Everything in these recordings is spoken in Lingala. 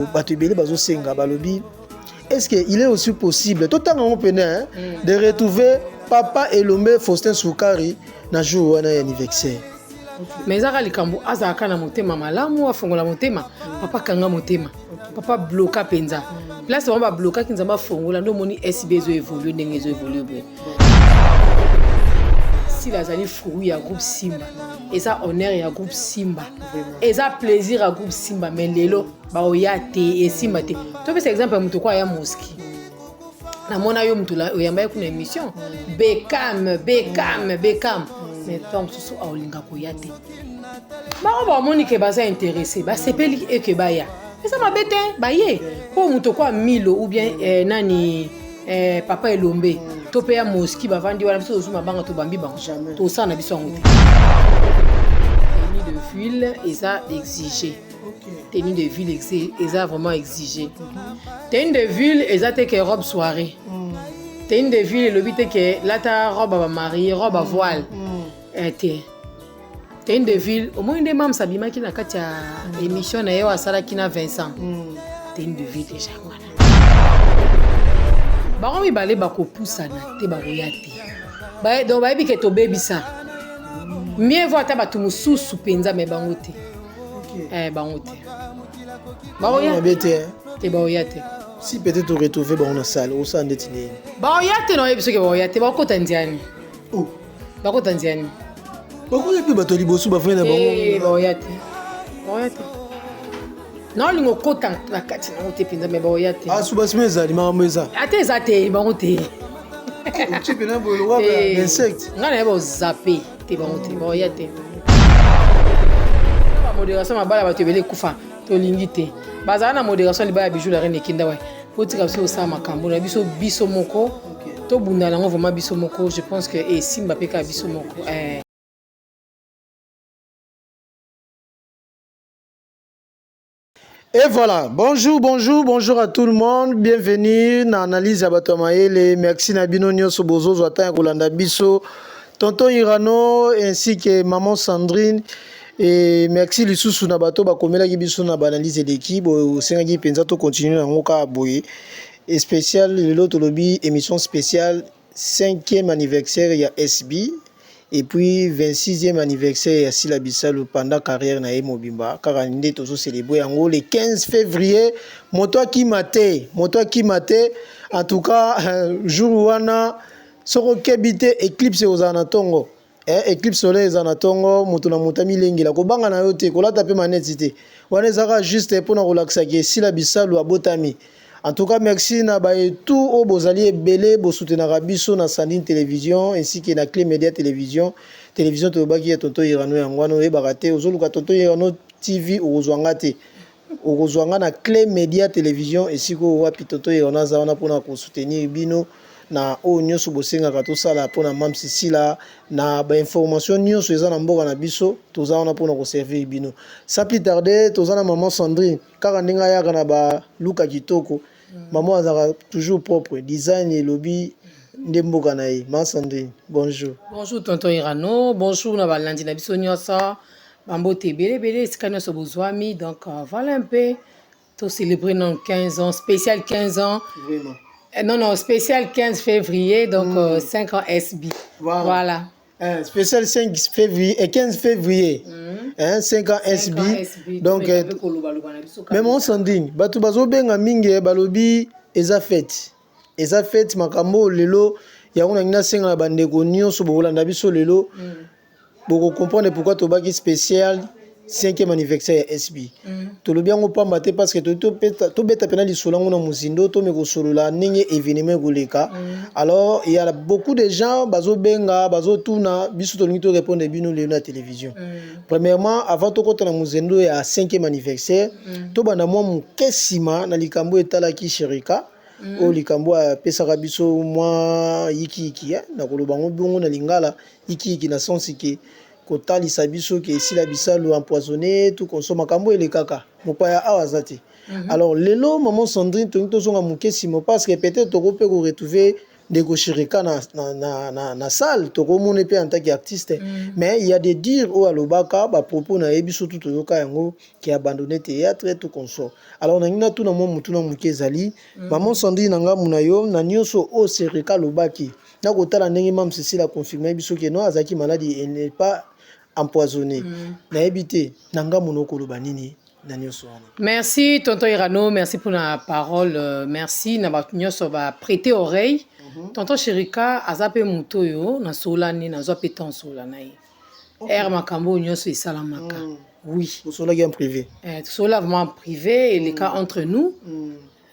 Batubeli bazo senga balobi. Est-ce qu'il est aussi possible tout temps on peut de retrouver papa Elombe Faustin Soukari na jour wana anniversaire. Mais ça likambo azaka na motema malamu afongola motema papa kanga motema papa bloka penza place on va bloquer kinzamba fongola ndo moni SB zo évoluer ndenge zo évoluer. Si la zali fruit ya groupe Simba et ça honneur ya groupe Simba et ça plaisir à groupe Simba mais lelo ba oyate et Simba te to pe exemple mutu kwa ya moski na mona yo mutu la oyamba kuna émission Beckham mais tant sous a olinga ko yate ba moni ke ba ça intéressé ba sepeli et que ba ya et ça m'a bête ba ye ko mutu kwa Milo ou bien nani papa Elombe to pe ya moski ba vandi wana biso zuma banga to bambi bang to ça na biso ngote tenue de ville et ça exigé tenue de ville et ça vraiment exigé tenue de ville et ça te que robe soirée tenue de ville le but que là ta robe à mariée robe à voile tenue de ville au moins des mam sabima ki na kati ya émission na yo asala ki na Vincent tenue de ville déjà voilà ba mi balé ba ko poussa na te ba royate ba donc ba bi ke to baby ça mieux vaut ta ba tu mususu penza me bango te bango te ba royate te ba royate si peut-être retrouver ba on salle au sein de tine ba royate no yebiso ke ba royate ba ko tandiani oh ba ko tandiani ba ko yebi ba to libosu ba fena bango ba royate non lingo kota na kati na ote penza me ba oyate suba smeza li mama meza ate zate ba ote tu peux na bolo wa insecte ngana ba zappé te ba ote ba oyate ba modération mabala ba tebele kufa to lingite bazana na modération li ba bijou la reine kinda wa potika biso sa makambo na biso moko to bunda nango vraiment biso moko je pense que Simba peka biso moko Et voilà, bonjour à tout le monde. Bienvenue dans l'analyse à Batomaele. Merci Nabino Nyoso Bozo Zwata Kolanda Biso, Tonton Irano ainsi que Maman Sandrine. Et merci Lissousou Nabato Bakomela Gibiso na analyse d'équipe. Au Sénagi Penzato continue à Moka Aboye. Et spécial, l'autre lobby, émission spéciale, 5e anniversaire, il y a SB. Et puis 26e anniversaire à Sila Bissalo pendant carrière na Mobimba car on est toujours célébré en le 15 février moto qui maté en tout cas jour wana soko kebite éclipse aux anatongo éclipse solaire aux anatongo moto na motami lengi la ko banga na yote ko lata pe maneti te wana zaka juste pour na relaxa ke Sila Bissalo abotami. En tout cas, merci na tout au bozali belé bo soutenir biso na Sandine télévision ainsi que na Clé Média télévision to baki tonto Irano yangwano e barate ozoluka tonto Irano TV ozwangate ozwanga na Clé Média télévision ainsi que wapi tonto Irano za wana pona ko soutenir bino na o nyoso bosenga ka to sala pona mam sisila na ba information nyoso eza na mboka na biso toza wana pona ko servir bino sans plus tarder toza na maman Sandrine kaka ndinga yaka na ba luka kitoko maman azaka toujours propre design et lobby ndemboka na ye maman Sandrine bonjour tonton Irano bonjour na balandi na biso nyoso bambote belé sikana so bozwami donc voilà un peu to célébrer non 15 ans spécial 15 ans vraiment. Non, spécial 15 février, donc 5 ans SB. Voilà. Spécial 5 février et 15 février. 5 ans SB. Donc, même on s'en dit, Batu Bazo Benga Minge, Balobi, Eza fête. Eza fête, Makambo, Lelo, Yaouna Nina Senga la Bandego, Nyon, Sobola, Nabiso, Lelo. Pour comprendre pourquoi Tobaki spécial 5e anniversaire SB. To le bien on pas mater parce que to beta pena li solango na muzindo to me ko solola ninge événement goleka. Alors il y a beaucoup de gens bazo benga bazo tuna biso to lingi to répondre bino le na télévision. Premièrement avant to kota na muzindo ya 5e anniversaire to bana mwa mukesima na likambo etala ki shirika o likambo a pesaka biso mwa yiki na koloba ngo bongo na lingala yiki na sensi ki kotali sabiso ke Sila Bissalo empoisonné tout consomme makambo ele kaka mopaya awazati alors lelo maman Sandrine to zonga mukesimo parce que peut-être to ko retrouver ndeko Sherika na salle tokomona pe en tant qu'artiste mais il y a des dires au alobaka ba propos na ebiso tout toyoka yango qui a abandonné théâtre et tout consort alors nangina tout na mo mutu na mukezali maman Sandrine nanga munayo na nyonso o Sherika lobaki na kotala ndenge mam Cécile a confirmé biso que non azaki maladie elle n'est pas empoisonné na ebité nanga munoko loba nini na nyonso wana. Merci tonton Irano, merci pour la parole, merci na ba nyonso ba prêter oreille. Tonton Sherika azape mutoyo na solani na zo petan solana ye. Makambo nyonso isalamaka. Oui. Pour cela en privé. Cela vraiment privé et les cas entre nous.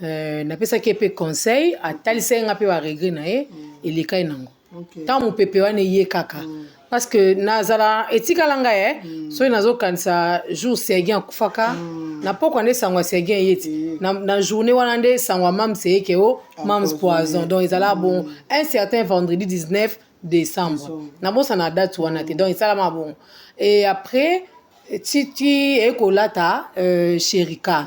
Na pesa ke pe conseil atalisa nga pe ba regret na ye et les cas nango. Tant mon pepe wane ye kaka. Parce que nazala etika langa so nazo kanisa jour sergien kufaka na poko ande sangwa sergien yeti na journée wana ande sangwa mam seke o mam's poison donc ezala bon un certain vendredi 19 décembre na bosa na date wana te donc ezala ma bon et après Titi ekolata Sherika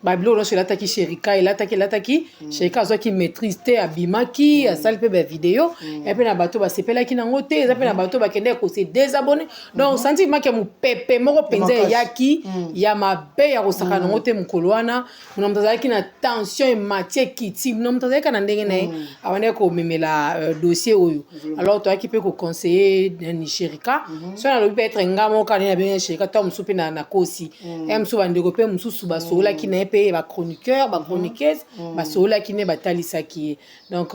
babilo no shelata ki Sherika elata ki Sherika zo ki maîtrise te abimaki asali pe ba vidéo et puis na bato ba sepela ki nango te za pe na bato ba kende ko se désabonner donc senti ma ke mu pepe moko penza yaki ya mabe ya kosaka nango te mukolwana muna mtaza ki na tension et matière kiti muna mtaza ka na ndenge na abane ko memela dossier oyo alors toi qui peut ko conseiller ni Sherika so na lobi peut être ngamo ka na bien Sherika musupe na kosi musu bandeko pe mususu basola ki na pe ba chroniqueur ba chroniqueuse basola ki ne batalisa ki donc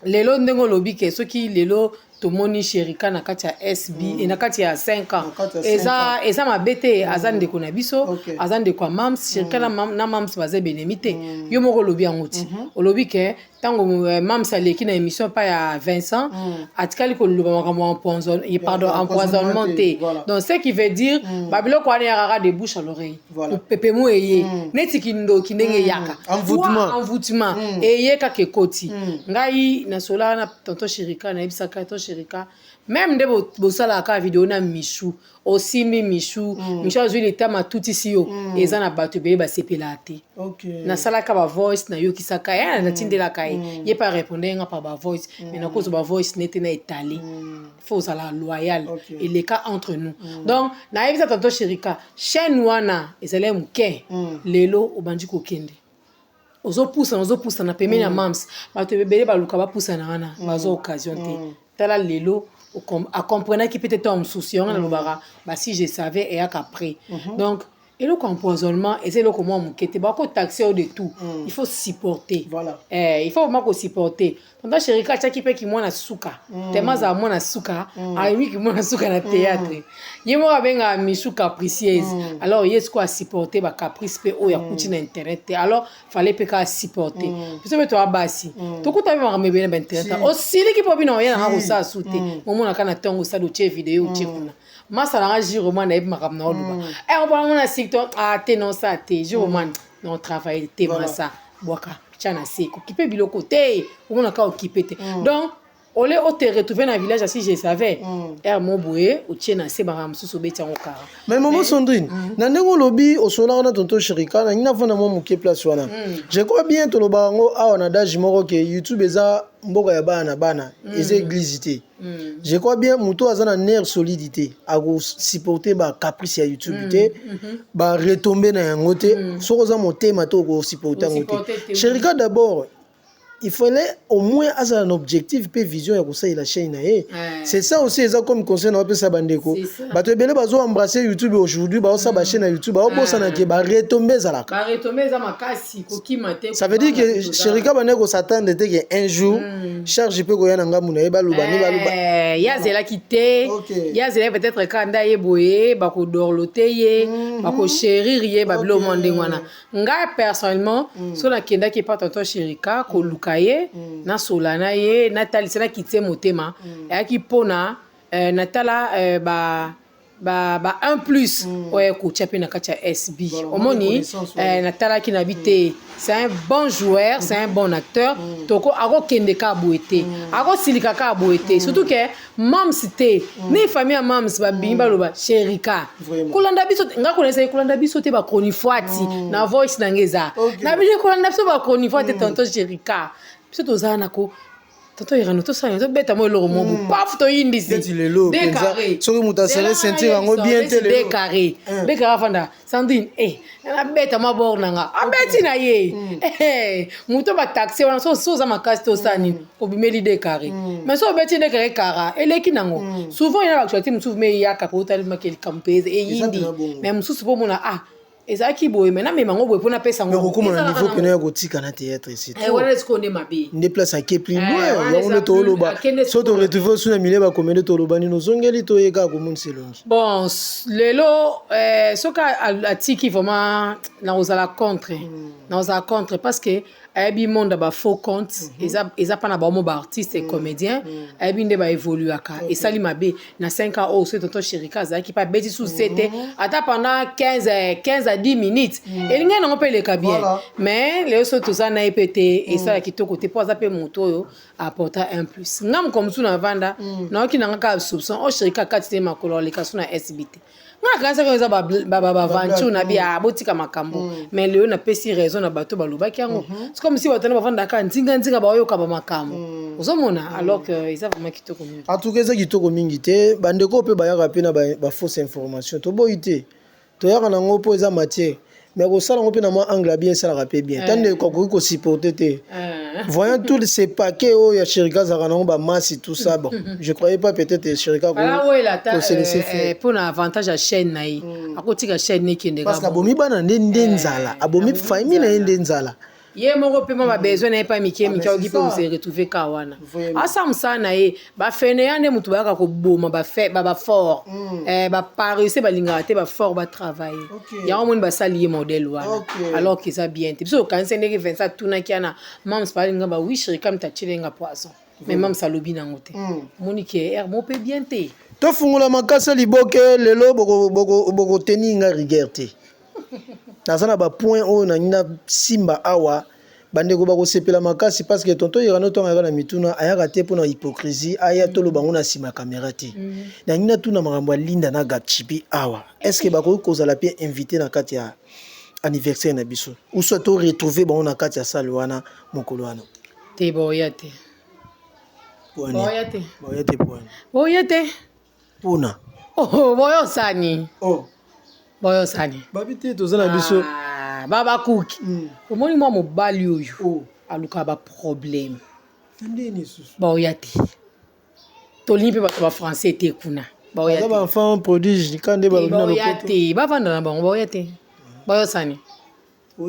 lelo ndengo lobi ke soki lelo tomoni Sherika na kati ya SB et na kati ya 5 ans eza mabete azande ko na biso azande kwa mams Sherika na mams baze benemite yo moko lobi yanguti olobi ke tango mams aleki na émission pa ya Vincent atikali ko loba makambo empoisonnement te donc ce qui veut dire babilo ko ane yaka de bouche à l'oreille pepe mo eye neti kindo kinenge yaka envoûtement eye ka ke koti ngai na sola na tonton Sherika na ebisa ka tonton Sherika même de bosala ka vidéo na Michou aussi Michou azui l'état ma tout ici yo eza na bato be ba sepela te na sala ka ba voice na yo kisaka ya na tindela kai ye pas répondre nga pa ba voice mais na cause ba voice n'était na étalé faut sala loyal et les cas entre nous donc na ebisa tonton Sherika chaîne wana ezale mke lelo obandi ko kende ozo poussa na pemeni na mams bato bebele baluka ba poussa na wana bazo occasion te tala lelo a comprendre qui peut-être en souci on a si je savais et après donc et le empoisonnement et c'est le comment mon qui était beaucoup taxé de tout il faut supporter voilà il faut vraiment supporter tonton Sherika chaki pe ki mona suka tellement za mona suka aimi ki mona suka na théâtre yemo abenga Michou capricieuse alors yes quoi supporter ba caprice pe o ya kuti na internet alors fallait pe ka supporter parce que toi basi to kuta ba mebele ba internet aussi li ki pobi no ya na ko sa sute momona kana tongo sa do che vidéo che kuna masa na jiro mwana eb makam na oluba on parle na TikTok te non ça te jiro mwana non travail te masa boka chana seko qui peut biloko te on a ka occupé te donc ole o te retrouver na village si je savais mon boye o tiena se ba msusu beti en okara mais maman Sandrine na ndeko lobi o sola na tonton Sherika na ina fana mo muke place wana je crois bien to loba ngo awa na daji moko ke YouTube eza mboka ya bana eza église te je crois bien muto azana nerf solidité a go supporter ba caprice ya YouTube te ba retomber na yango te soko za motema to go supporter ngote Sherika d'abord il fallait au moins avoir un objectif et vision ya kosa la chaîne c'est ça aussi ça comme conseil na pesa bandeko bato ebele bazo embrasser YouTube aujourd'hui ba sa ba chaîne na YouTube ba bossa na ke ba retomber za makasi kokima te ça veut dire que Sherika bandeko s'attendre te que un jour charge peut ko yana ngamu na ba lubani ba luba ya zela kité ya zela peut-être kanda ye boye ba ko dorloter ye ba ko chérir ye ba bilo monde ngwana nga personnellement so la kenda ki pas tonton Sherika ko kaye na solana ye na talisana kite motema ya ki pona natala ba un plus oye ko chape na kacha SB omoni natala ki nabite c'est un bon joueur c'est un bon acteur toko ako kende ka boete ako silika ka boete surtout que mams te ni famille mams ba bimba loba Sherika kulanda biso nga connaissez kulanda biso te ba konifuati na voice na ngeza na bile kulanda biso ba konifuati tonton Sherika biso tozala nako tonton irano tosala tobeta mo eloko moko paf toyindisi décarré soki moto asele ceinture yango bien te décarré afanda Sandrine nabeta mwa bor nanga abeti na ye moto bataxi wana soza makasi tosala nini obimeli décarré mais so obeti décarré kara eleki nango souvent ena baactualité mosusu me eyaka po otalimaki likambo mpe eyindi mais mosusu mpo mona ezalaki boye maintenant mema ngo boye mpona apesa ngo okomona niveau pene ya kotika na théâtre wana esiko nde mabe nde place ake plus loin yango nde tooloba so toretrouve osu na milie bakome nde toloba nini ozongeli toyeka komonisa elongi bon lelo soki atiki vraiment nakozala contre parce que ayebi monde ya bafaux compte eza mpa na baomo baartiste et comédien ayebi nde baévoluaka esali mabe na 5 ans oyo soki tonton Chérika azalaki mpe abeti su se te ata pendant 15 à 10 minutes elingai nango mpe eleka bien mais lelo soki toza na ye mpe te esala kitoko te mpo aza mpe moto oyo apporta un plus nga mokomo mosu na vanda nayoki nanga kaka soupçon oyo Chérika akati te makolo aleka so na SB te nga nakanisa eza baventure na bia botika makambo mais lelo napesi raison na bato balobaki yango comme si bato na bavandaka nzinga baoyoka bamakambo ozomona alors que eza vraiment kitoko mingi en tout cas eza kitoko mingi te bandeko mpe bayaka mpe na bafausse information toboyi te toyaka nango mpo eza matière mais kosala yango mpe na mwa angle bien esalaka mpe bien tande kokoki kosupporte te voyant tous ces paquets oyo ya Chérika azalaka nango bamasi tout ça bon je croyais pas peut-être Chérika kose laisser faire mpona avantage ya chaîne na ye akotika chaîne nekendeka parce que abomi bana nde nzala abomi famille na ye nde nzala ye moko mpe mwa babesoin na ye mpa mike oki mpe ose retrouve ka wana asa mosala na ye bafene ya nde motu bayaka koboma bafort baparise balingaka te bafort batravaille yango moni basali ye modele wana alors que eza bien te biso okanisi ndenge Vincent atunaki yana mams balinga bawi Chérika mitatyelenga poisson mais mams alobi nango te moni ke r mo mpe bien te tofungola makasa liboke lelo bokoteni nga rigueur te naza na bapoint oyo nangi na simba awa bandeko bakosepela makasi parce que tonton Irano ntongo ayaka na mituna ayaka te mpona hypocrisie aya toloba ngo na nsima ya kamera te nangi na tuna makambo ya linda na Gatchibi awa est ce que bakoki kozala mpe invité na kati ya anniversaire na biso ou soit toretrouve bango na kati ya sale wana mokolo wana te boya te boya te mpona boyosani boyosani babi te toza na biso babakuki omoni mwa mobali oyo aluka baproblème baoya te tolingi mpe bato bafrançais te kuna baza baenfant prodige kande baoya te bavanda na bango baoya te boyosani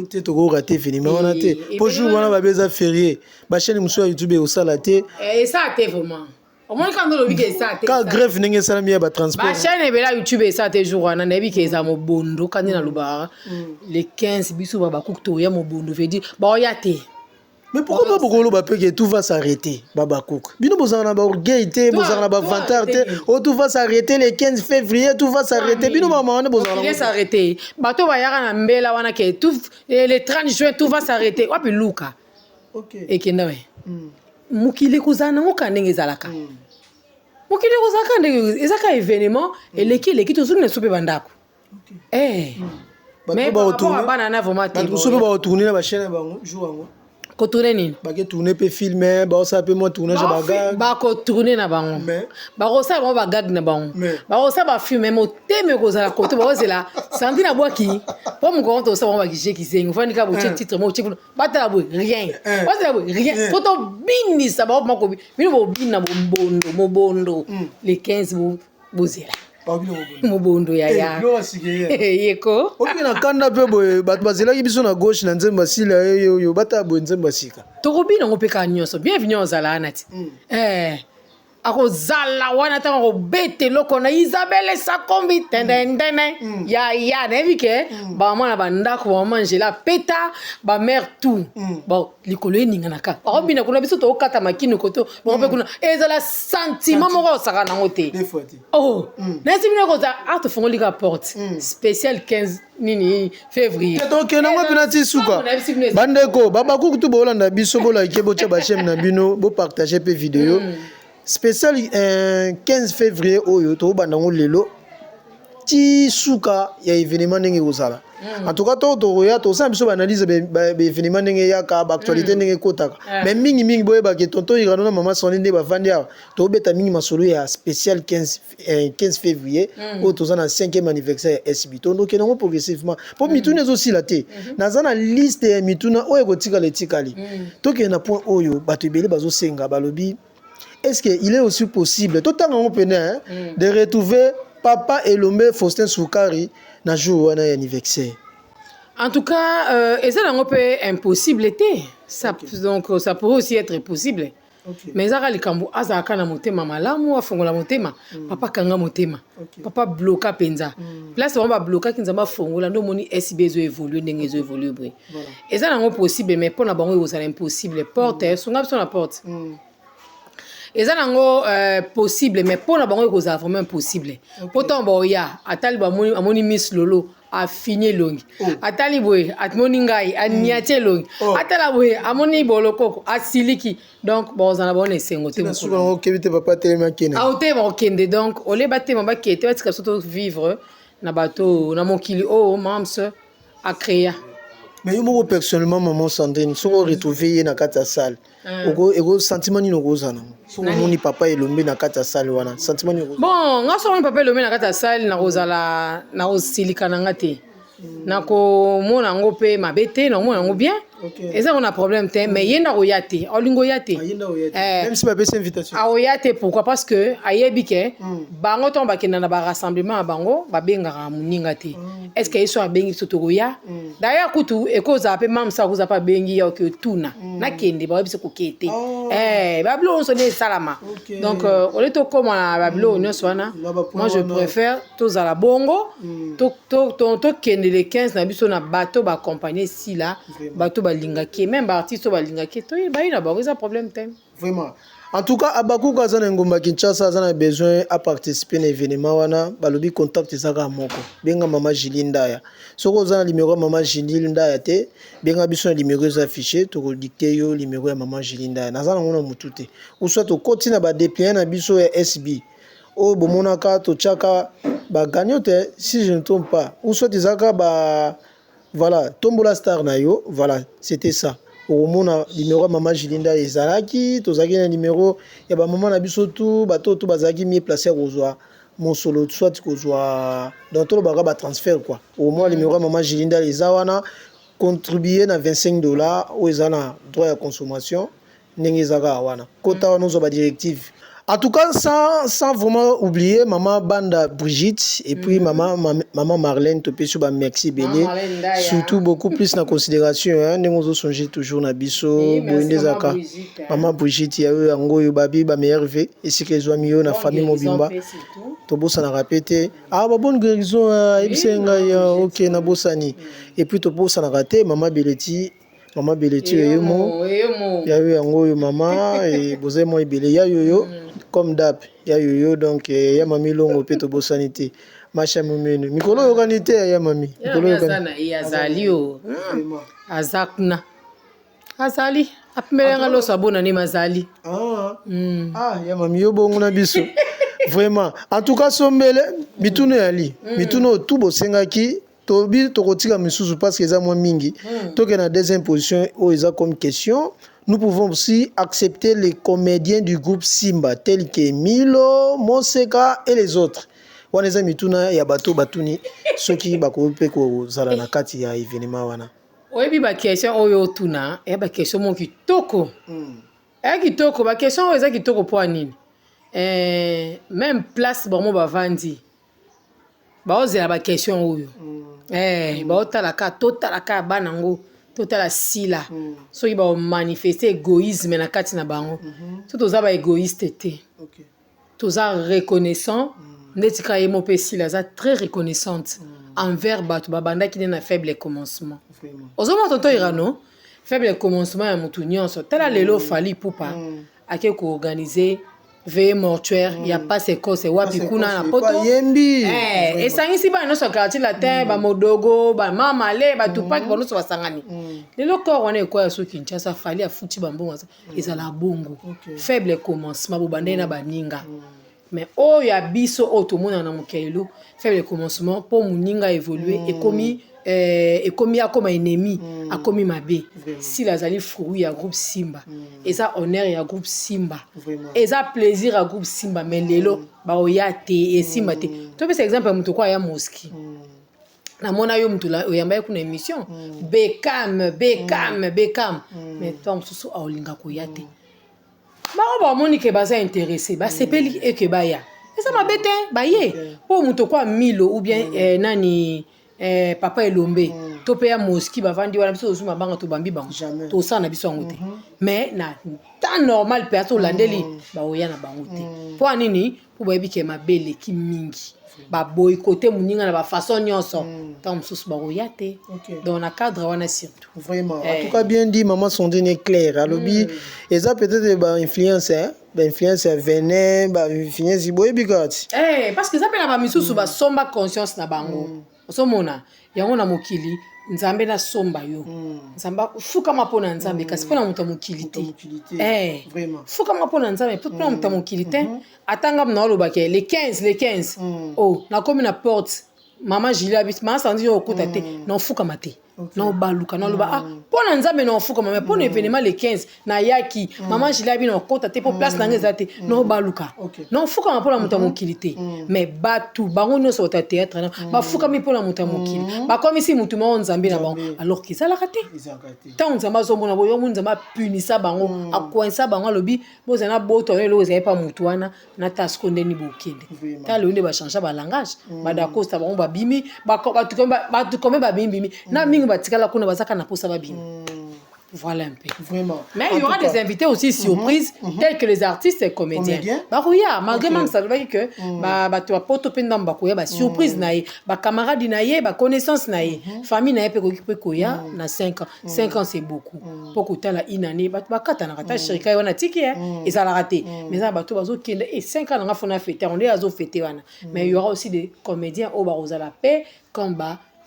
te tokoyoka te finima wana te mpo jour wana babe eza ferie bachaîne mosusu ya youtube ekosala te esala te vraiment omoni kanda olobi ke esa te ka grève ndenge esalami ya batransport bachaîne ebela youtube esa te jour wana nayebi ke eza mobondo kandi nalobaka le 15 biso babakuki toya mobondo veut dire baoya te mais pourquoi pas bokoloba mpe ke tout va s'arrêter babakuki bino bozala na baorgueil te bozala na bavantard te o tout va s'arrêter le 15 février tout va s'arrêter bino bamana bozala s'arrêter bato bayaka na mbela wana ke le 30 juin tout va s'arrêter wapi luka ekenda we mokili kozala nango ka ndenge ezalaka mokili kozalaka ndenge ezaka événement eleki tozongi na so mpe bandako mais bana na vraiment te so mpe baotourne na bachaîne ya bango jour yango kotourne nini baketourne mpe filme baosala mpe mwa tournage ya bagag bakotourne na bango bakosala bango bagag na bango bakosala bafilme moteme ekozala kote bakozela Sandrine abwaki mpo mokoro tosala bango bakije kizengi ofandika botie titre mo otie kuna batala boye rien batala boye rien po tobinisa bango makobi bino bobina mobondo le 15 bozela mobondo yaya yeko oki na kanda mpe boye bato bazelaki biso na gauche na nzembo asila oyo batala boye nzembo asika tokobina ngo mpe ka nyonso bienvenu ozala wana ti akozala wana ntango akobeta eloko na Isabelle Sakombi tendendene yaya nayebi ke bamama na bandako bamama Angela peta bamare tout bon likolo eninganaka akobina kuna biso tokokata makini koto bango mpe kuna ezala sentiment moko osaka nango te nayesi bino koza tofongoli ka porte spécial 15 nini février tokendango mpena ti suka bandeko babakuki tu boolanda biso bolike botya bacheme na bino bopartage mpe video spécial 15 février oyo tobanda ngo lelo ti suka ya événement ndenge kozala en tout cas toya tosala biso baanalyse baévénement ndenge yaka baactualité ndenge ekotaka mais mingi boyebake tonton Irano na mama Sandrine nde bavandi awa tobeta mingi masolo ya spécial 15 février oyo toza na 5e anniversaire ya SB tondokende yango progressivement mpo mituna ezosila te naza na liste ya mituna oyo ekotikala etikali tokende na point oyo bato ebele bazosenga balobi est-ce qu'il est aussi possible tout le temps de retrouver Papa Elombe Faustin Soukari na jour wana anniversaire? En tout cas, et ça c'est impossible ça donc ça pourrait aussi être possible. Mais ça les kambo azaka na motema malamu afongola motema papa kanga motema papa bloka penza place on va bloquer kinzamba fongola ndo moni SB zo évoluer ndenge zo évoluer bri. Et ça c'est possible mais pour na bango c'est impossible porte songa sur la porte. Et ça c'est possible mais pour la banque c'est vraiment impossible. Pourtant bon ya atali ba moni Miss Lolo a fini longi. Atali boy atmoni ngai a niatie longi. Atala boy amoni bolokoko a siliki. Donc bon ça na bon esengo te. Souvent OK vite papa tellement kene. Ah ote bon kende donc on les batte mamba qui était parce que vivre na bateau na mokili mams a créé. Mais moi personnellement maman Sandrine si on retrouver na kata salle ego sentiment ni nozana so moni papa Elombe na kata salle wana sentiment ni bon nga so moni papa Elombe na kata salle na kozala na osilika na ngate na ko mona ngo pe mabete na mona ngo bien et ça on a problème te mais yenda oyate olingo yate même si pas baisse invitation oyate pourquoi parce que ayebi ke bango tomba kenda na ba rassemblement bango ba bengaka muninga te est-ce que ils bengi sotogoya d'ailleurs kutu ekoza pe mam sa kuza pa bengi ya ke tuna na kende ba biso ko kete bablo on sonne salama donc au lieu to comme na bablo on sona moi je préfère tous à la bongo to kende les 15 na biso na bateau ba accompagner si là bateau ba lingaki même ba artiste ba lingaki to ba ina ba ça problème thème vraiment. En tout cas, Abakou Kazana Ngomba Kinshasa a besoin à participer à l'événement wana balobi contact ezaka moko benga mama Jilinda ya soko za numéro mama Jilinda ya te benga biso numéro affiché to dicter yo numéro ya mama Jilinda ya nazana ngona mutute ou soit to continue ba déplier na biso ya SB o bomonaka to chaka ba gagnote si je ne trompe pas ou soit ezaka ba voilà tombola star na yo voilà c'était ça. Au moment numéro maman Jilinda ezalaki tozaki na numéro ya ba maman na biso tout bato tout bazaki mieux placé kozwa mon solo soit kozwa donc tout ba transfert quoi au moins numéro maman Jilinda ezawana contribuer na $25 au ezana droit à consommation ndenge ezaka wana kota wana zo ba directive. En tout cas, sans vraiment oublier maman Banda Brigitte et puis maman Marlène Topé sur ba merci belé surtout beaucoup plus na considération hein nous nous songer toujours na biso boindezaka maman Brigitte ya yo ngoyo babi ba merveille et si que zo mio na famille mobimba to bossa na répéter ba bonne guérison ibisenga ya OK na bossani et puis to bossa na raté maman Beleti yomo ya yo ngoyo maman et bozemo ibele ya yo comme d'hab ya yoyo donc ya mami longo pe to bosanité macha mumenu mikolo yokanité ya mami mikolo yokanité ya zalio azakna azali apemelenga lo sabona ni mazali ya mami yo bongo na biso vraiment en tout cas sombele bituno yali bituno tout bosengaki tobi tokotika misusu parce que eza moins mingi toke na deuxième position o eza comme question. Nous pouvons aussi accepter les comédiens du groupe Simba tels que Milo, Moseka et les autres. Waneza mituna ya bato batuni soki bakope ko zala na kati ya événement wana. Oyebi ba question oyo tuna ya ba question mo kitoko. Kitoko ba question eza kitoko po nini? Même place bon mo bavandi. Ba ozela ba question oyo. Ba otalaka totalaka banango. Total à sila so il va manifester égoïsme na kati na bango so toza ba égoïste te toza reconnaissant ndeti ka yemo pe sila za très reconnaissante envers bato babanda qui na faible commencement ozoma tonto Irano faible commencement ya mutu nyonso tala lelo fali pupa ake ko organiser veille mortuaire il y a pas ces causes wapi kuna na poto et ça ici ba no so quartier latin ba modogo ba mama le ba tupak ba no so basangani lelo corps on est quoi so Kinshasa fali a futi bambongo ezala bongo faible commencement bo bandena baninga mais oh ya biso oh tout le monde na mokelo faire le commencement pour moninga évoluer et comme a comme ennemi a comme mabe si la zali fruit ya groupe Simba et ça honneur ya groupe Simba et ça plaisir à groupe Simba mais lelo ba oyate et Simba te to par exemple muto kwa ya moski na mona yo muto la oyamba kuna émission Beckham mais toi mususu aolinga ko yate ba moni ke baza intéressé ba sepeli e ke ba ya et ça mabete ba ye po muto kwa Milo ou bien nani papa elombe to pe ya moski bavandi wana biso ozuma banga to bambi bango to sana biso ngote mais na temps normal pe ato landeli ba oya na bango te po nini po ba bike mabele ki mingi ba boycotter muninga na ba façon nyonso tant mususu ba oya te dans na cadre wana surtout vraiment en tout cas bien dit maman Sandrine est claire alobi et ça peut-être ba influence influence venin ba influence boy bigati parce que ça pe na ba misusu ba somba conscience na bango osomona yango na mokili nzambe na somba yo nzamba fuka mapona nzambe kasi pona muta mokili te fuka mapona nzambe pona muta mokili te atanga na oloba ke les 15 oh na komi na porte maman Julia bit maman Sandrine okota te na fuka mate na baluka na loba pona nzambe na fuka mama pona événement les 15 na yaki maman Julia bit na okota te po place na ngeza te na baluka na fuka mapona muta mokili te mais batu bango no so ta théâtre na ba fuka mi pona muta mokili ba comme si mutu ma nzambe na bango alors que ça la raté tant nzamba zo mona boyo nzamba punisa bango akoinsa bango lobi boza na boto lo za pas mutu wana na tasko ndeni bokende ta le nde ba changer ba langage ba dakosta bango ba bimi ba tu comme ba bimi na mingi batikala kuna bazaka na posa ba bimi. Voilà un peu. Vraiment. Mais il y aura des invités aussi surprises, tels que les artistes et comédiens. Barouya, malgré que ça veut dire que tu as pas topé dans barouya, surprise naïe, camarade naïe, connaissance naïe, famille naïe peut koya na 5 ans. 5 ans c'est beaucoup. Pour que tu as une année, kata na kata shirika wana tiki et ça l'a raté. Mais ça bato bazo kende et 5 ans na fona fêter, on est azo fêter wana. Mais il y aura aussi des comédiens au baroza la paix comme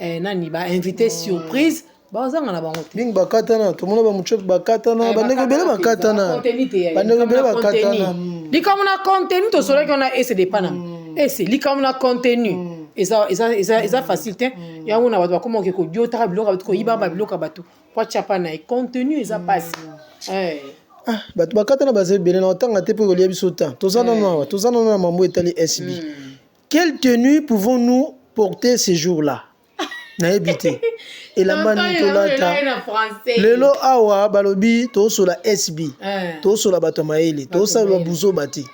nani ba invité surprise. Bazanga na bango bing bakatana to mona ba muchok bakatana bandeko bele bakatana bandeko bele bakatana likamuna contenu to solo qu'on a essayer de pana et c'est likamuna contenu et ça facilité ya mona ba comment que ko diota biloko ko yiba ba biloko bato kwa chapa na contenu et ça passe bato bakatana baze bele na tanga te pour lier biso temps tozana na mambo etali SB quelle tenue pouvons-nous porter ces jours-là na ebité et la manitolata lelo awa balobi to sola SB to sola bato maele to sola buzo bati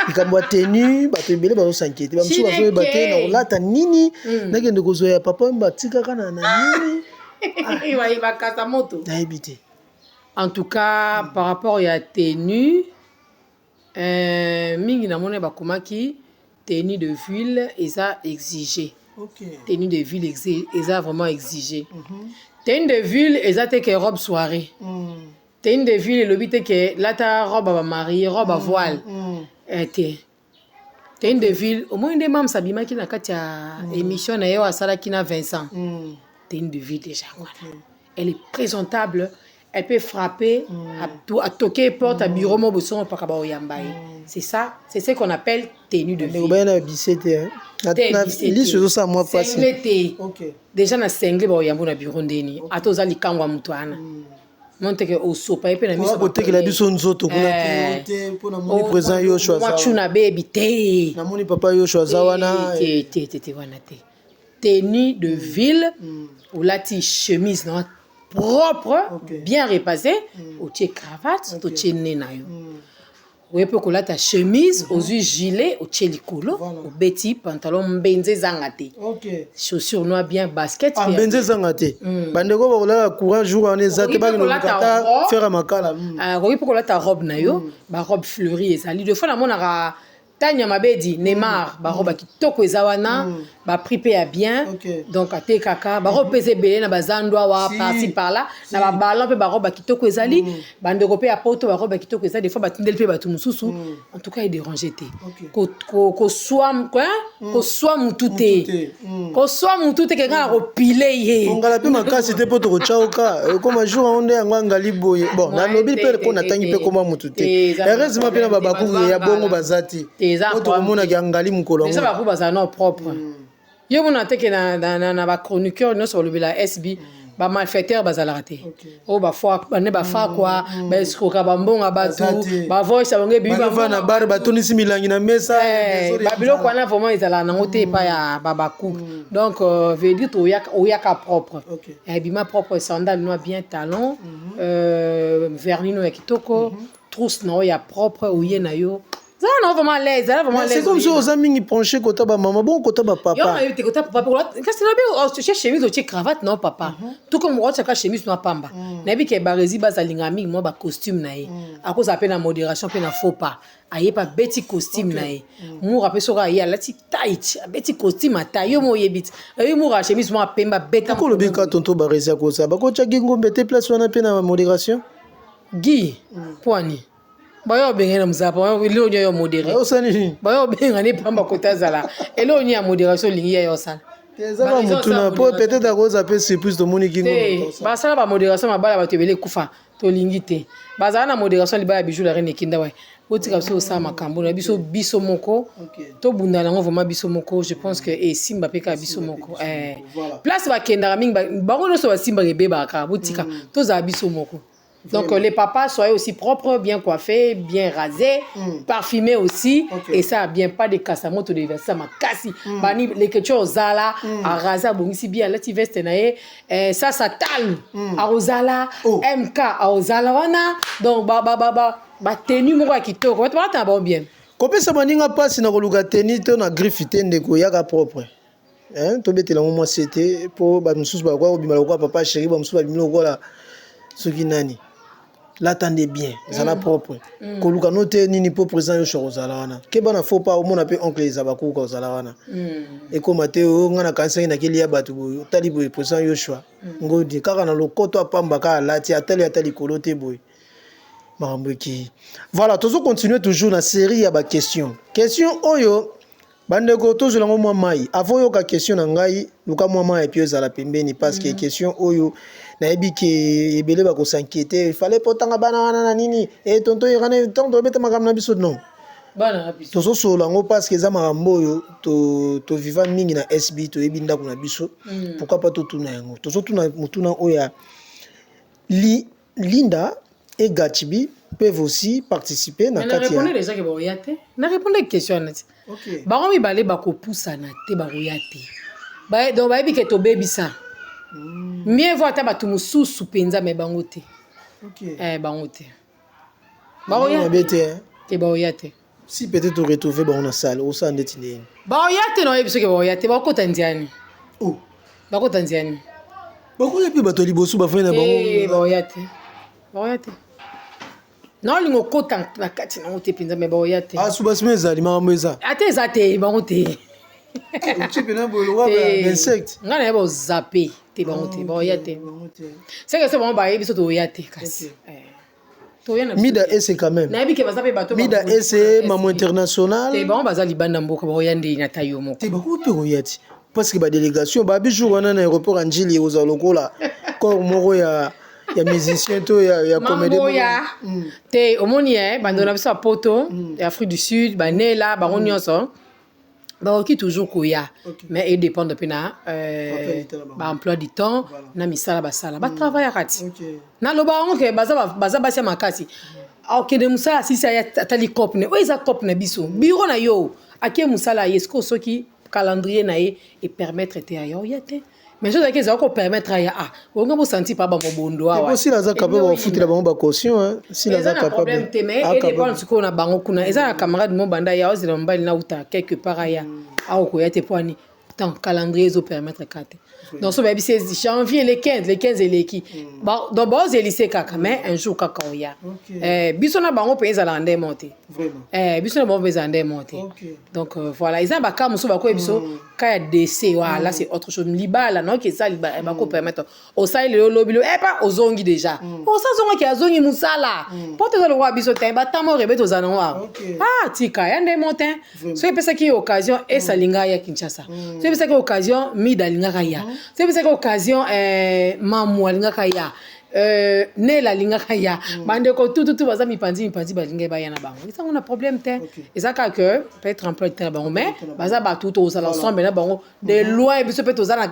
ikamwa tenu bato ebele bazo s'inquiéter bamsu bazo bate na olata nini nakende kozoya papa mbatika kana na nini wa ibakasa moto na ebité en tout cas par rapport à tenue mingi na mona bakomaki tenue de ville et ça exigé. Tenue de ville, ils ont vraiment exigé. Tenue de ville, ils ont que robe soirée. Tenue de ville, le but est que là, ta robe à mariée, robe à voile. Tenue de ville, au moins, des membres s'abîment qui n'a qu'à émission, n'a eu à Sala qui n'a 20 ans. Tenue de ville déjà. Elle est présentable. Elle peut frapper, à toquer porte, à bureau, mon bosson, pas qu'à yambaye. C'est ça, c'est ce qu'on appelle tenue de ville. Déjà na sengle ba yambo na bureau ndeni atoza likangwa mutu ana monte ke osopa epe na miso bote ke la biso nzoto kuna te pona moni présent yo choisa machuna baby te na moni papa yo choisa wana te wana te tenue de ville ou lati chemise na propre bien repassée ou tie cravate to tie nena yo oui, pour que là ta chemise, aux yeux gilet, au tchelikolo, au beti, pantalon mbenze zangate. Chaussures noires bien, basket. Mbenze zangate. Bandeko ba kola courage jour en ezate ba no kata faire makala. Oui, pour que là ta robe na yo, ba robe fleurie ezali. De fois na mona Tanya Mabedi, Neymar, ba robe ki toko ezawana, ba pripé à bien. Donc à te kaka, ba robe pese belé na bazandwa wa parti par là, na ba ballon pe ba robe ki toko ezali, bande robe à poto ba robe ki toko ezali, des fois ba tindel pe ba tout mususu. En tout cas, il dérangeait te. Ko soit quoi? Ko soit mutute. Ko soit mutute ke ngala ko pile ye. Ngala pe makasi te poto ko chaoka. Comme jour on est ngali boye. Bon, na lobby pe ko na tangi pe koma mutute. Heureusement pe na babaku ya bongo bazati. eza otomona ki angali mukolo eza ba kuba za non propre yo mona teke na ba chroniqueur no so lobela SB ba malfaiteur bazalaka te o ba fois bane ba fa quoi ba escroka ba mbonga batu ba voice bango bibi ba na bar ba tonisi milangi na mesa ba biloko wana vraiment ezala nango te pa ya ba coupe donc veut dire to yaka propre bima propre sandal no bien talon vernis no ya kitoko trousse no ya propre ouye na yo. Non, vraiment l'aise, vraiment l'aise. C'est comme si aux amis penchés côté ba maman, bon côté ba papa. Yo, tu côté papa. Qu'est-ce que tu as chemise ou tu cravate non papa. Tout comme moi tu as chemise non pamba. Na bi ke barezi bazalinga mi moi ba costume na ye. À cause appel na modération pe na faux pas. Aye pas petit costume na ye. Mo rappel sora ya la ti tight, petit costume ata yo mo yebit. Yo mo ra chemise mo pemba beta. Ko lo bika tonto barezi a cause ba ko cha gingo mbete place wana pe na modération. Guy, poani. Bayo bengena mzapa ilo nyo yo modéré osani bayo benga ne pamba kotazala elo nyo ya modération lingi ya yo sala tezaba mutuna po peut-être à cause après surprise to moni kingo ba sala ba modération mabala ba tebele kufa to lingi te bazana na modération libaya bijou la reine kinda wa botika so sa makambo na biso moko to bunda nango vraiment biso moko je pense que et simba peka biso moko place ba kenda mingi ba ngono so ba simba rebeba ka botika to za biso moko. Donc les papas soient aussi propres, bien coiffés, bien rasés, parfumés aussi. Et ça, bien pas de kassamoto de versa ma kassi. Bani les quelque zala, à rasa bon ici bien là tu veste nae. Ça tal. À ozala, MK à ozala wana. Donc ba tenue mo ka kitoko. Tu vas bon bien. Kopé ça maninga passe na koluka tenue to na griffité ndeko yaka propre. Hein, to betela mo c'était pour ba msusu ba kwa obimala kwa papa chéri ba msusu ba bimilo kwa la soki nani. L'attendez bien, ça la propre. Koluka note nini po présent yo shoko zalawana. Ke bana faut pas au monde appelle oncle Zabaku ko zalawana. Et comme Mateo ngana kansengi na kili ya batu boy, tali boy présent yo shwa. Ngodi kaka na lokoto apamba ka lati atali kolote boy. Mamboki. Voilà, toujours continuer toujours la série ya ba question. Question oyo bandeko toujours lango mwa mai. Avant yo ka question na ngai, luka mwa mai puis za la pembeni parce que question oyo na ebiki ebele ba ko s'inquiéter, il fallait potanga bana wana na nini et tonto irane tonto beta makamna biso non. Bana biso. Tozo so lango parce que za makambo yo to vivant mingi na SB to ebinda kuna biso. Pourquoi pas to tuna yango. Tozo tuna mutuna oya Linda et Gachibi peuvent aussi participer na katia. Na répondre déjà que ba yate. Na répondre question na. OK. Ba ngomi balé ba ko poussa na te ba yate. Ba donc ba ebiki to bebisa. Mieux voir ta batu mususu penza me bango te. OK. Bango te. Ba bete. Te ba oyate. Si peut-être retrouver ba on salle, au sein d'etine. Ba oyate no ebiso ke ba oyate ba ko tandiani. Oh. Ba ko tandiani. Ba ko yepi bato libosu ba fena bango. Ba oyate. Ba oyate. Non lingo kota na kati na ote penza me ba oyate. Ah suba smeza li mama meza. Ate zate bango te. Tu peux na bolo wa ba insect. Ngana ba zappé. Te bango te ba oyate. C'est que c'est bon ba ebiso to oyate kasi. Mida ese quand même. Na bike bazape bato. Mida ese maman international. Te ba baza libanda mboka ba oyande na tayo moko. Te ba ko pe oyate. Parce que ba délégation ba bijou wana na aéroport Anjili oza lokola. Ko moko ya musicien to ya comédie. Te omoni bandona biso poto Afrique du Sud ba nela ba nyonso. Bah ok toujours koya mais il dépend de pena bah emploi du temps na misala basala ba travail akati na loba on ke baza basia makasi ok de musala sisi ya tali cop ne oiza cop na biso bureau na yo akie musala yesko soki calendrier na ye et permettre te ayo yate mais je sais que ça ko permettre ya on va sentir pas ba mobondo wa aussi la za capable ba foutre ba caution si la za capable problème te mais et dépend ce qu'on a bango kuna eza camarade mo banda ya ozela mbali na uta quelque part ya ko yate poani tant calendrier zo permettre kate donc so ba bi 16 janvier les 15 et les qui bon donc ba oze lycée kaka mais un jour kaka oya biso na bango pe ezala ndé monter vraiment biso na bango ezala ndé monter donc voilà ils ont ba ka muso ba ko biso ka ya décès voilà c'est autre chose libala non que ça libala ba ko permettre au ça le lobilo pas ozongi déjà o ça zonga ki azongi musala porte zo le roi biso te ba tamo rebe to zana wa tika ya ndé monter so pesa ki occasion et salinga ya Kinshasa so pesa ki occasion mi dalinga ya c'est pour cette occasion mamu alinga kaya ne la lingaka ya bandeko tout baza mipanzi balinga baya na bango ça on a problème te et ça que peut-être un peu de bango mais baza ba tout aux ensemble na bango de loin biso peut aux na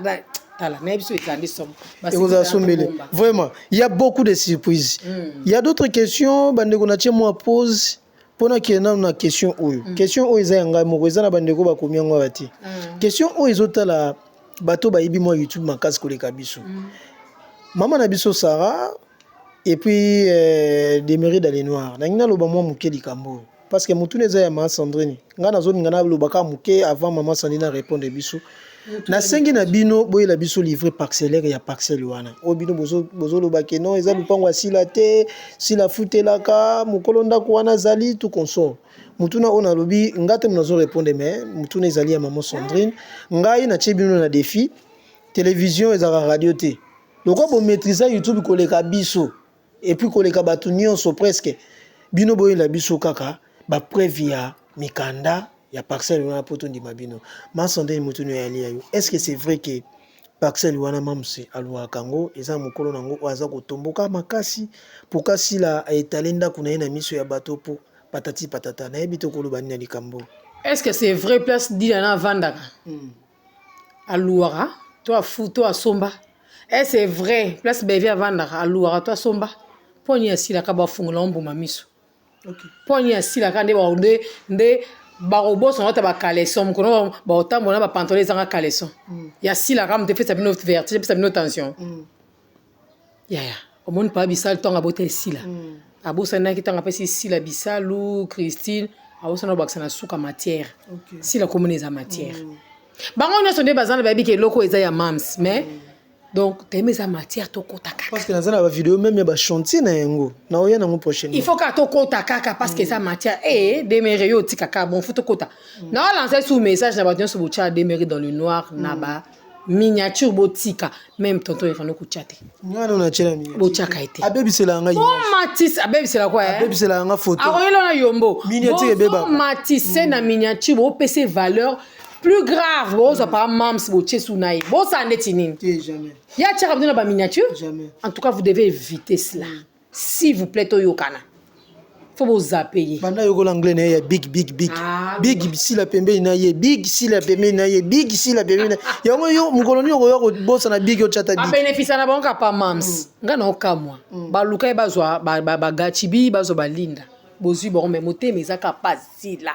tala na biso etandi somme et vous assombele vraiment il y a beaucoup de surprises il y a d'autres questions bandeko na tie moi pose pona kena na question oyo question oyo eza yanga moko eza na bandeko ba komi yango bati question oyo ezotala bato bayibi moi YouTube makasi koleka biso maman na biso Sarah et puis Demery dans les noirs nangina loba moi muke likambo parce que mutu neza ya maman Sandrine ngana zoni ngana loba ka muke avant maman Sandrine répondre biso na sengi na bino boye la biso livré parcellaire ya parcelle wana o bino bozo loba ke non eza lupango asila te sila futelaka mukolo ndako wana zali tout consort mutuna ona lobi ngate mnazo répondre mais mutuna ezali ya maman Sandrine ngai na tshebino na défi télévision ezaka radio te loko bo maîtriser YouTube koleka biso et puis koleka batu nyonso presque bino boye la biso kaka ba preuve ya mikanda ya parcelle wana poto ndima bino masonde mutu no yali ayo est-ce que c'est vrai que parcelle wana mamse alwa kango eza mukolo nango aza kotomboka makasi pokasi la etalenda kuna na miso ya bato po patati patata na ebito koloba ni likambo est-ce que c'est vrai place dina na vandaka aluara toi fou toi somba et c'est vrai place bevia vandaka aluara toi somba poni asila ka ba fungula mbuma miso OK poni asila ka nde ba nde baroboso na ba caleçon kono ba otambo na ba pantalon zanga caleçon ya sila ka mte fait sa bino vertige sa bino tension ya au monde pas bisal tonga bote sila abosa na kitanga pesi sila bisalu Christine abosa na baksa na suka matière sila communeza matière bango na sonde bazana babi ke loko eza ya mams mais donc t'aimes sa matière to kota kaka parce que dans la vidéo même ya ba chantier na yango na oya na mo prochaine il faut ka to kota kaka parce que sa matière Demery yo tika kaka bon faut to kota na lancer sous message na ba tion so bocha Demery dans le noir na ba miniature botika même tonton irano ku chate ngana na chela miniature bochaka été abebisela nga bon matisse abebisela quoi abebisela nga photo akoyelo na yombo miniature beba matisse na miniature bo PC valeur plus grave bon ça pas mams boche sunaï bon ça ndetini jamais ya tchaka bino ba miniature jamais en tout cas vous devez éviter cela s'il vous plaît toyokana faut vous zapper banda yoko l'anglais na ya big big si la pembe na ye big si la pembe na ye big si la pembe yango yo mukoloni yoko bossa na big yo chata big ba bénéfice na banka pa mams ngana okamwa ba lukai bazwa ba gachibi bazwa balinda bozwi bon mais motema ezaka pas sila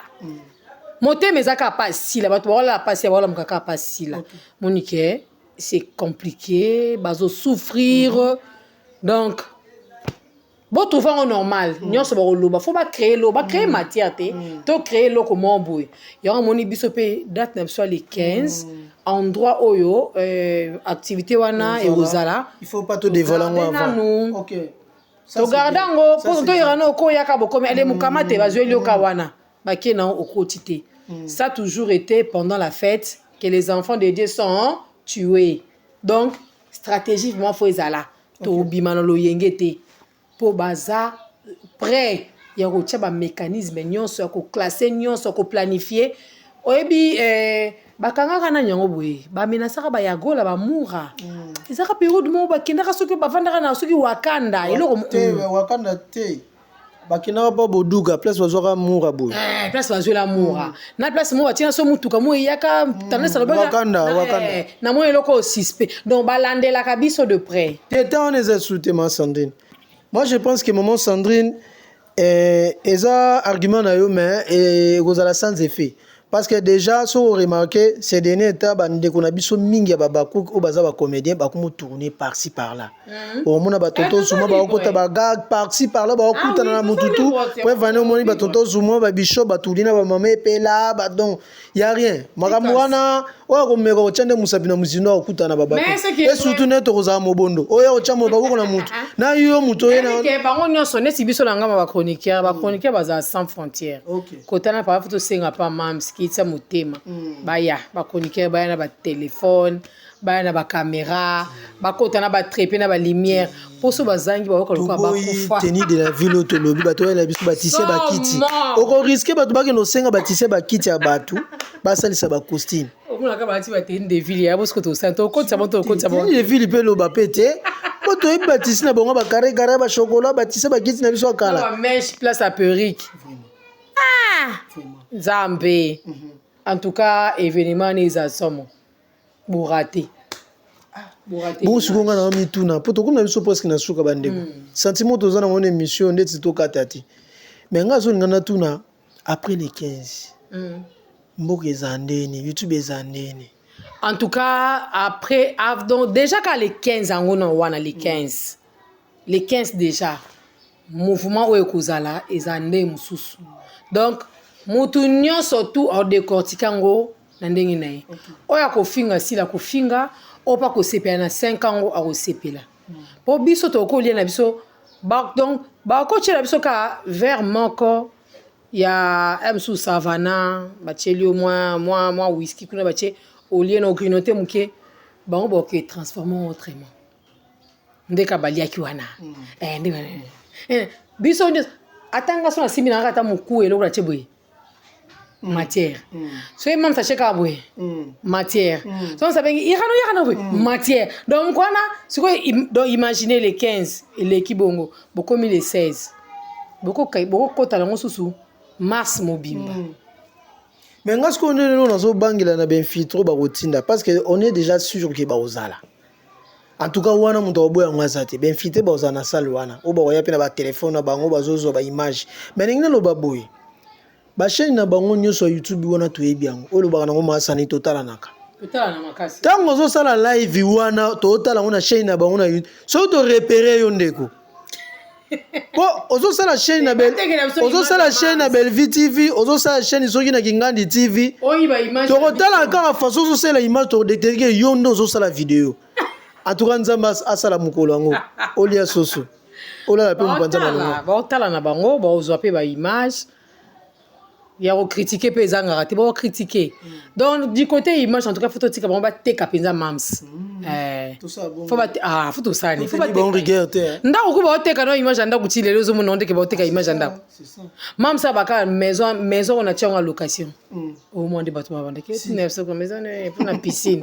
motema ezaka pas sila bato wala passer wala mukaka pas sila monique c'est compliqué bazo souffrir donc bon trouver en normal nyonso ba loba faut ba créer matière te to créer lo comment boy y aura moni biso pe date na soit les 15 endroit oyo activité wana et ozala il faut pas te dévoiler avant OK to gardango pour to irano ko yaka boko mais ale mukamate bazweli oka wana ba kena okoti te ça a toujours été pendant la fête que les enfants de Dieu sont tués donc stratégiquement faut ezala to bimana lo yengete po baza prêt ya ko tcha ba mécanisme nyonso ya ko classer nyonso ko planifier oyebi bakanga kana nyango boye ba menasaka ba yagola ba mura ezaka période mo ba kindaka soki ba vandaka na soki Wakanda eloko Wakanda te bakina ba boduga place bazwaka mura boye place bazwela mura na place mo batina so mutuka mo yaka tanesa loba Wakanda na mo eloko suspect donc balandela ka biso de près tétan on est sous ma Sandrine. Moi, je pense que maman Sandrine est un argument mais est sans effet. Parce que déjà, si vous remarquez, ces derniers temps, on a vu mingi babakou ou bazaba comédien bakumu tourner par-ci par-là. Au moins batoto souma bakota bagag par-ci par-là bakuta na mututu. Pour venir au moins batoto souma babisho batulina ba mama epela ba donc il y a rien. Makamwana oya komeka ochande musabina muzino okuta na babako. Et surtout neto koza mobondo. Oya ochamo babako na mutu. Na yo muto yena. Que bango nyonso neti biso na ngama ba chroniqueur baza sans frontières. Kotana par photo senga pa mams kitsa motema baya ba chroniqueur baya na ba téléphone baya na ba caméra ba kota na ba trépé na ba lumière poso bazangi ba ko ba kufa tenir de la ville autolobi bato ya biso batisse ba kiti oko risquer bato ba ke no senga batisse ba kiti ya bato ba salisa ba costume okuna ka ba ti ba tenir de ville ya bosko to santo ko tsamo to ko tsamo de ville pe lo ba pété Boto e bâtisse na bango ba carré ba chocolat bâtisse ba kiti na biso kala. Ba mèche place à perruque. Ah! Nzambe. En tout cas, événement ni za somo. Bourraté. Bon sukonga na mituna poto kuna biso presque na suka bandeko. Sentiment tozana ngone émission ndeti to katati. Mais ngazo ngana tuna après les 15. Mboka ezandeni, YouTube ezandeni. En tout cas, après, donc déjà quand les 15 ans, on a les 15. Les 15 déjà, mouvement où ekozala, ezande mususu. Donc, mutunyo surtout en décortiquant na ndenge nae. Oya kofinga sila kofinga, opa ko sepela na 5 ans a ko sepela. Po biso to ko liena biso, donc ba ko tshela biso ka vers moko ya msu savana, ba tsheli au moins whisky kuna ba tsheli au lieu no grignoter muke bango ba ko transformer autrement. Ndeka balia kiwana. Biso ndio atanga sona simina ngata muku eloko la tsheboye. Matière. So même ça cheka boye. Matière. Donc ça veut dire irano boye. Matière. Donc quoi na siko donc imaginez les 15 et l'équipe bongo beaucoup mis les 16. Beaucoup kota lango susu Mars mobimba. Mais ngas ko ndelo na zo bangila na ben filtro ba rotinda parce que on est déjà sûr que ba ozala. En tout cas wana muto oboya ngazate ben filtre ba ozana salle wana. Oba waya pe na ba téléphone na bango bazozo ba image. Mais ngina lo baboye. Ba chaîne na bango nyoso YouTube wana to ebiango olo ba na ngoma sani totala naka totala na makasi tango zo sala live wana totala ngona chaîne na bango na YouTube so to repérer yo ndeko po ozo sala chaîne na bel ozo sala chaîne na Bellevue TV ozo sala chaîne soki na Kingandi TV oyiba image to totala ka façon zo sala image to détecter yo ndo zo sala vidéo en tout cas nzamba asala mukolo ngo olia soso ola la pe mpanza na ba tala na bango ba ozo pe ba image. Il y a critiqué paysan raté bon critiquer donc du côté image en tout cas photo tika bon ba teka penza mams tout ça bon faut ba photo ça ni faut ba bon regarder nda ko ba teka no image anda kutile lezo mo ndeke ba teka image anda mams ça ba ka maison on a tient en location au moins de bateau ba ndeke 900 comme maison pour la piscine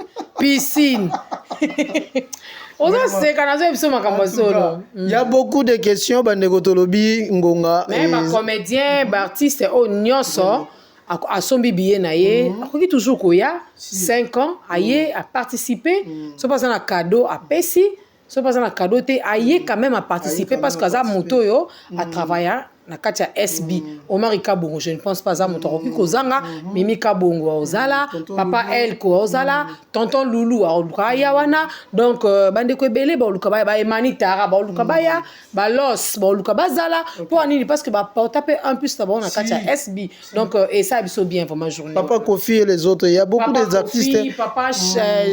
Ozo c'est kanazo biso makambo solo. Il y a beaucoup de questions bandeko tolobi ngonga. Mais ba comédien, ba artiste au nyonso a sombi billet na ye, akoki toujours koya 5 ans aye a participer, so pas un cadeau a pesi, so pas un cadeau te aye quand même a participer parce que ça moto yo a travaillé na kati ya SB Omar Kabongo je ne pense pas à moto ko kozanga Mimi Kabongo ozala papa El ko ozala tonton Loulou a ya wana donc bande ko ebele ba luka ba emanitara ba luka ba ya ba los ba luka bazala pour anini parce que ba taper un plus là na kati ya SB donc et ça biso bien vraiment journée papa Kofi et les autres il y a beaucoup des artistes papa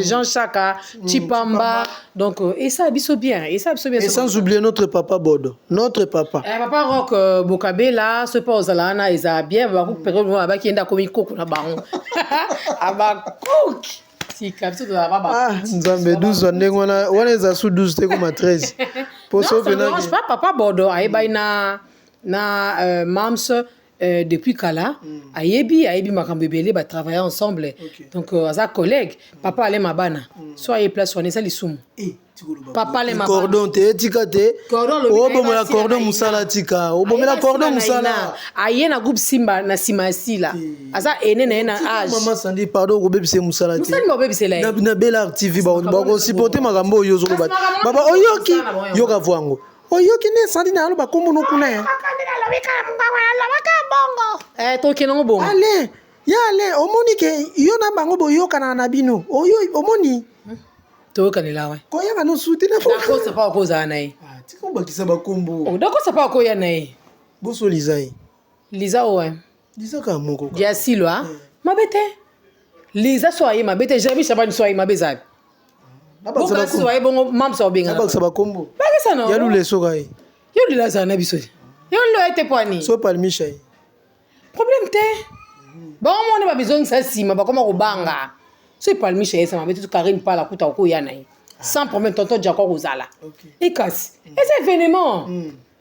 Jean Chaka Chipamba donc et ça biso bien et sans oublier notre papa Bodo papa Rock Bokabela ce pas ozalana eza bien ba ko période ba kienda komi koko na bango aba cook si kapso de ba nzambe 12 ndengona wana eza sous 12 te comme 13 pour ça que non pas papa Bodo ayeba na mams depuis kala ayebi makambo ebele ba travailler ensemble donc aza collègue papa ale mabana so aye place wana eza lisumu papa le mabana cordon te etika te obomela cordon musala tika obomela cordon musala aye na groupe Simba na Simasila aza ene na âge maman Sandi pardon ko bebise musala te musala mo bebise la na Bella TV ba ko supporter makambo yo zo ba baba oyoki yoka vwango oyoki ne Sandi na aloba kombo no kuna ya toke nango bongo ale omoni ke yo na bango boyoka na bino oyo omoni toka ni lawe ko yanga no suti na ko sa pa ko za nae tiko bakisa bakombo o dako sa pa ko ya nae boso lizai liza owe liza ka moko dia silwa mabete liza so ayi mabete jabi shabani so ayi mabeza boka so ayi bongo mam so benga bakisa bakombo bakisa no ya lule so kai yo liza na biso yo lo ete poani so palmisha problème te bon on ba besoin ça sima ba koma ko banga so palmisha yesa mabete to Karine pala kuta ko ya nae sans problème tonton Jacob Ozala et casse et c'est événement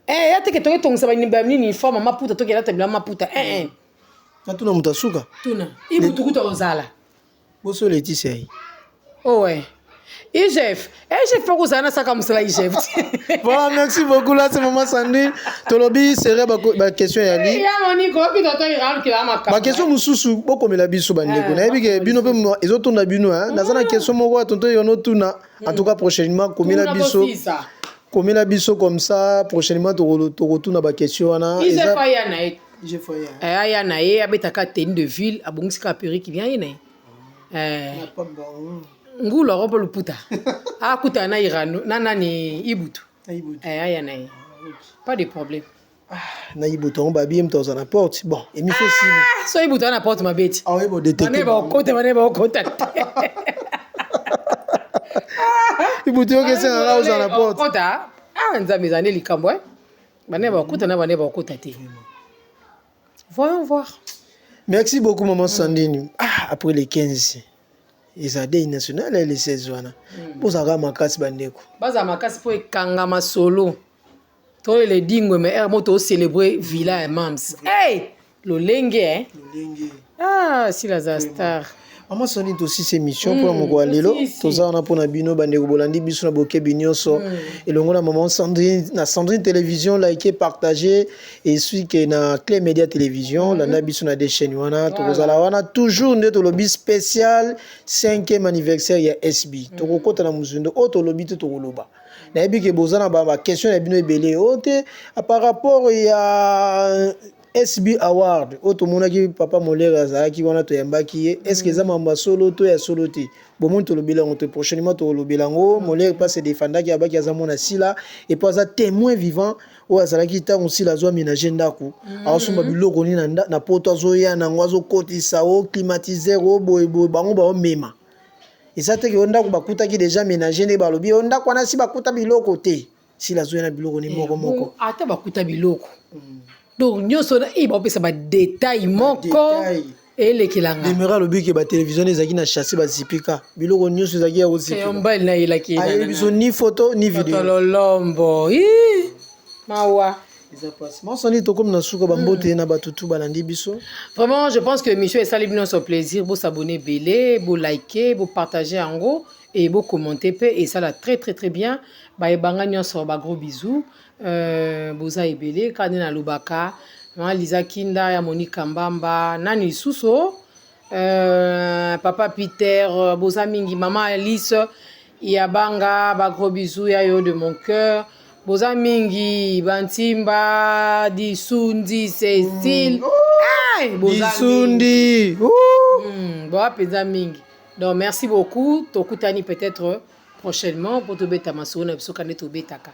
ya te ke to tongisa ba ni forme maputa to ke la tabla maputa tuna mutasuka tuna ibutukuta Ozala boso Laetitia oh ouais IGF pas que ça na saka musala IGF. Voilà, merci beaucoup là c'est maman Sandrine. Tolobi serait ba question ya li. Ya moni ko bi toto ira ki la makamba. Ba question mususu boko mela biso bandeko. Na yebi ke bino pe ezotunda bino hein. Na zana question moko tonto yono tuna. En tout cas prochainement komela biso. Komela biso comme ça prochainement to retourna ba question wana. IGF ya na e. IGF ya. Ya na e abetaka tenue de ville abongisika perruque qui vient yene. Ngula robo luputa. Akuta na irano na nani ibutu. Ya na e. Pas de problème. Na ibutu on ba bien mtoza na porte. Bon, et mi fait si. So ibutu na porte ma bête. Ah oui bon détecter. Bane ba okota. Ibutu yo kese na rauza na porte. Okota. Nzambe zane likambo. Bane ba okota na bane ba okota te. Voyons voir. Merci beaucoup maman Sandrine. Après les 15. Ezade national et les 16 wana. Bozaka makasi bandeko. Baza makasi po ekanga masolo. To le dingwe me moto célébrer villa et mams. Hey, lolenge hein. Lolenge. Si la star. Maman Sandrine aussi ces missions pour mon lelo. Toza on a pour na bino bandeko bolandi biso na boke binyoso. Et longo na maman Sandrine na Sandrine télévision liker partager et celui que na Clé Média télévision la na biso na des chaînes wana tokozala wana toujours ndeto lobby spécial 5e anniversaire ya SB. Tokokota na muzundo auto lobby to tokoloba. Na yebi ke bozana ba question na bino ebele ote par rapport ya SB Award auto monaki papa Molere azaki wana to yambaki est-ce que za mamba solo to ya solo te bon to lobela on te prochainement to lobela ngo Molere passe défendaki abaki azamona sila et puis za témoin vivant o azalaki ta aussi la zo ménager ndako awasomba biloko ni na poto azoya na ngwazo kotisa o climatiser o boy bango ba o mema et ça te ke ndako bakutaki déjà ménager ne balobi ndako wana si bakuta biloko te si la zo na biloko ni moko ata bakuta biloko. Donc nyoso na iba opesa ba détail moko elekilanga demeura lobi ke ba télévision ezaki na chasser ba zipika biloko nyoso ezaki ya ozipika c'est mbali na ilaki na biso ni photo ni vidéo lolombo mawa ça passe moi soni to comme na suka ba mbote na batutu balandi biso. Vraiment je pense que monsieur Esali bino son plaisir bo s'abonner belé bo liker bo partager en gros et bo commenter pe et ça la très très très bien ba ebanga nyoso ba gros bisous. Boza ebele Kadena Lubaka Maman Lisa Kinda ya Monica Mbamba nani suso papa Peter boza mingi maman Alice ya banga ba gros bisous ya yo de mon cœur boza mingi Bantimba Disundi Cécile Disundi boa peza mingi donc merci beaucoup tokutani peut-être prochainement pour tobeta masona biso kane tobetaka.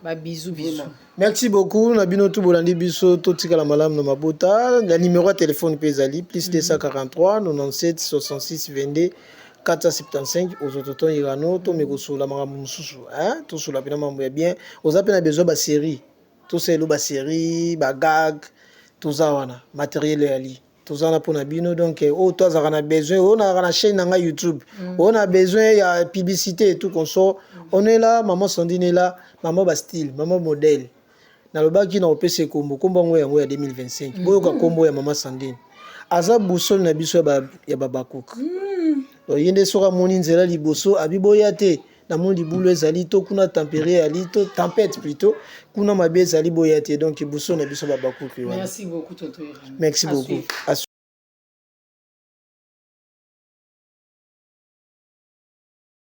Bah, bisous. Merci beaucoup. Na bino tout bolandi biso to tikala malam na mabota. Le numéro de téléphone pezali plus 243 97 66 22 475 aux autres irano to mekoso la mara mususu hein to sur la pena mambo ya bien aux appena besoin ba série to c'est lo ba série ba gag tout ça wana matériel ali tout ça na pona bino donc to za kana besoin on a na chaîne na YouTube on a besoin ya publicité et tout qu'on sort on est là maman Sandrine est là maman ba style maman modèle na lobaki na opese kombo ngo yango ya 2025 boyo ka kombo ya maman Sandrine aza boussole na biso ya babakuk yende soka moni nzela liboso abiboya te na mondi boulou ezali to kuna tempéré ali to tempête plutôt kuna mabe ezali boya te donc boussole na biso babakuk. Merci beaucoup tonton. Merci beaucoup.